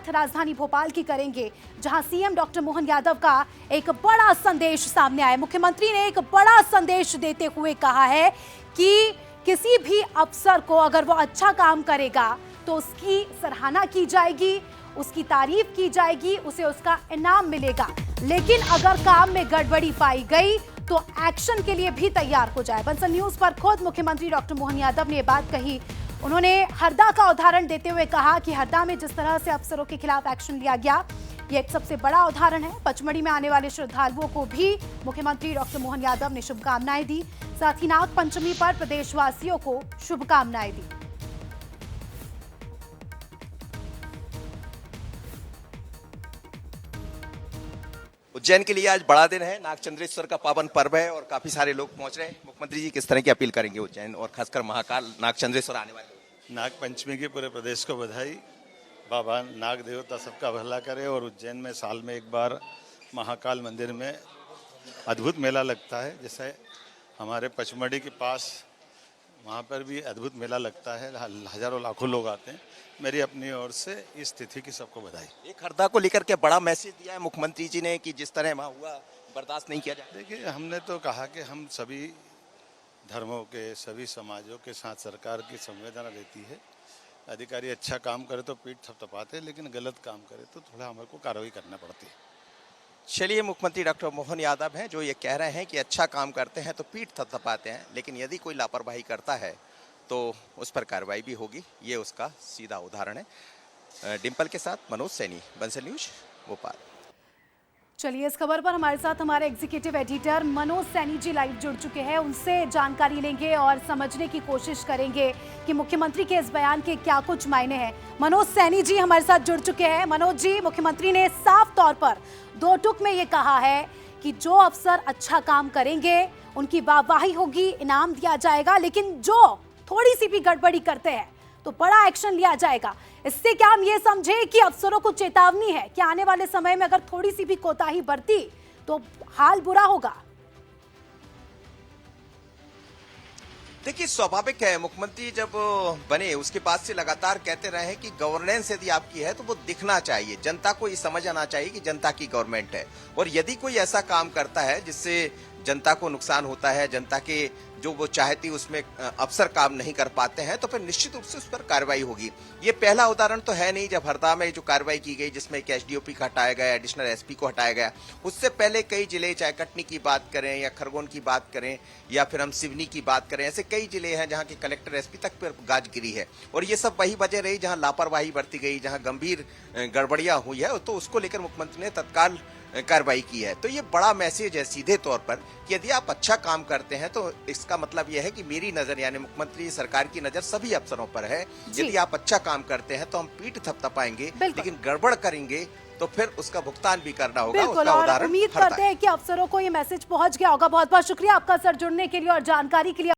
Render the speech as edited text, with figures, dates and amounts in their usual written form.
बात राजधानी भोपाल की करेंगे, जहां सीएम डॉक्टर मोहन यादव का एक बड़ा संदेश सामने आया। मुख्यमंत्री ने एक बड़ा संदेश देते हुए कहा है कि किसी भी अफसर को अगर वो अच्छा काम करेगा तो उसकी सराहना की जाएगी, उसकी तारीफ की जाएगी, उसे उसका इनाम मिलेगा। लेकिन अगर काम में गड़बड़ी पाई गई तो एक्शन के लिए भी तैयार हो जाए। बंसल न्यूज पर खुद मुख्यमंत्री डॉक्टर मोहन यादव ने ये बात कही। उन्होंने हरदा का उदाहरण देते हुए कहा कि हरदा में जिस तरह से अफसरों के खिलाफ एक्शन लिया गया, ये एक सबसे बड़ा उदाहरण है। पचमढ़ी में आने वाले श्रद्धालुओं को भी मुख्यमंत्री डॉक्टर मोहन यादव ने शुभकामनाएं दी। साथ ही नाग पंचमी पर प्रदेशवासियों को शुभकामनाएं दी। उज्जैन के लिए आज बड़ा दिन है, नागचंद्रेश्वर का पावन पर्व है और काफी सारे लोग पहुंच रहे हैं। मुख्यमंत्री जी किस तरह की अपील करेंगे उज्जैन और खासकर महाकाल नागचंद्रेश्वर आने वाले? नाग पंचमी की पूरे प्रदेश को बधाई। बाबा नाग देवता सबका भला करे। और उज्जैन में साल में एक बार महाकाल मंदिर में अद्भुत मेला लगता है। जैसे हमारे पचमढ़ी के पास वहाँ पर भी अद्भुत मेला लगता है, हजारों लाखों लोग आते हैं। मेरी अपनी ओर से इस तिथि की सबको बधाई। एक हरदा को लेकर के बड़ा मैसेज दिया है मुख्यमंत्री जी ने कि जिस तरह वहाँ हुआ बर्दाश्त नहीं किया जाए। देखिए, हमने तो कहा कि हम सभी धर्मों के, सभी समाजों के साथ सरकार की संवेदना रहती है। अधिकारी अच्छा काम करे तो पीठ थपथपाते, लेकिन गलत काम करे तो थोड़ा हमारे को कार्रवाई करना पड़ती है। चलिए, मुख्यमंत्री डॉक्टर मोहन यादव हैं जो ये कह रहे हैं कि अच्छा काम करते हैं तो पीठ थपथपाते हैं, लेकिन यदि कोई लापरवाही करता है तो उस पर कार्रवाई भी होगी। ये उसका सीधा उदाहरण है। डिम्पल के साथ मनोज सैनी, बंसल न्यूज, भोपाल। चलिए, इस खबर पर हमारे साथ हमारे executive editor Manoj Saini ji live जुड़ चुके हैं। उनसे जानकारी लेंगे और समझने की कोशिश करेंगे कि मुख्यमंत्री के इस बयान के क्या कुछ मायने हैं। मनोज सैनी जी हमारे साथ जुड़ चुके हैं। मनोज जी, मुख्यमंत्री ने साफ तौर पर दो टूक में ये कहा है कि जो अफसर अच्छा काम करेंगे उनकी वाहवाही होगी, इनाम दिया जाएगा, लेकिन जो थोड़ी सी भी गड़बड़ी करते हैं तो बड़ा एक्शन लिया जाएगा। इससे क्या हम ये समझे कि अफसरों को चेतावनी है कि आने वाले समय में अगर थोड़ी सी भी कोताही बरती तो हाल बुरा होगा? देखिए, स्वाभाविक है, मुख्यमंत्री जब बने उसके बाद से लगातार कहते रहे हैं कि गवर्नेंस यदि आपकी है तो वो दिखना चाहिए, जनता को ये समझ आना चाहिए कि जनता की गवर्नमेंट है। और यदि कोई ऐसा काम करता है जिससे जनता को नुकसान होता है, जनता के जो वो चाहती उसमें अफसर काम नहीं कर पाते हैं, तो फिर निश्चित रूप से उस पर कार्रवाई होगी। ये पहला उदाहरण तो है नहीं। जब हरदा में जो कार्रवाई की गई जिसमें एक एसडीओपी को हटाया गया, एडिशनल एसपी को हटाया गया, उससे पहले कई जिले, चाहे कटनी की बात करें या खरगोन की बात करें या फिर हम सिवनी की बात करें, ऐसे कई जिले हैं जहां की कलेक्टर एसपी तक पर गाज गिरी है। और ये सब वही वजह रही जहां लापरवाही बरती गई, जहां गंभीर गड़बड़ियां हुई है, तो उसको लेकर मुख्यमंत्री ने तत्काल कार्रवाई की है। तो ये बड़ा मैसेज है सीधे तौर पर कि यदि आप अच्छा काम करते हैं तो इसका मतलब यह है कि मेरी नजर, यानी मुख्यमंत्री सरकार की नजर सभी अफसरों पर है। यदि आप अच्छा काम करते हैं तो हम पीठ थपथपाएंगे, लेकिन गड़बड़ करेंगे तो फिर उसका भुगतान भी करना होगा। बिल्कुल, और उम्मीद करते हैं कि अफसरों को ये मैसेज पहुंच गया होगा। बहुत बहुत शुक्रिया आपका सर जुड़ने के लिए और जानकारी के लिए।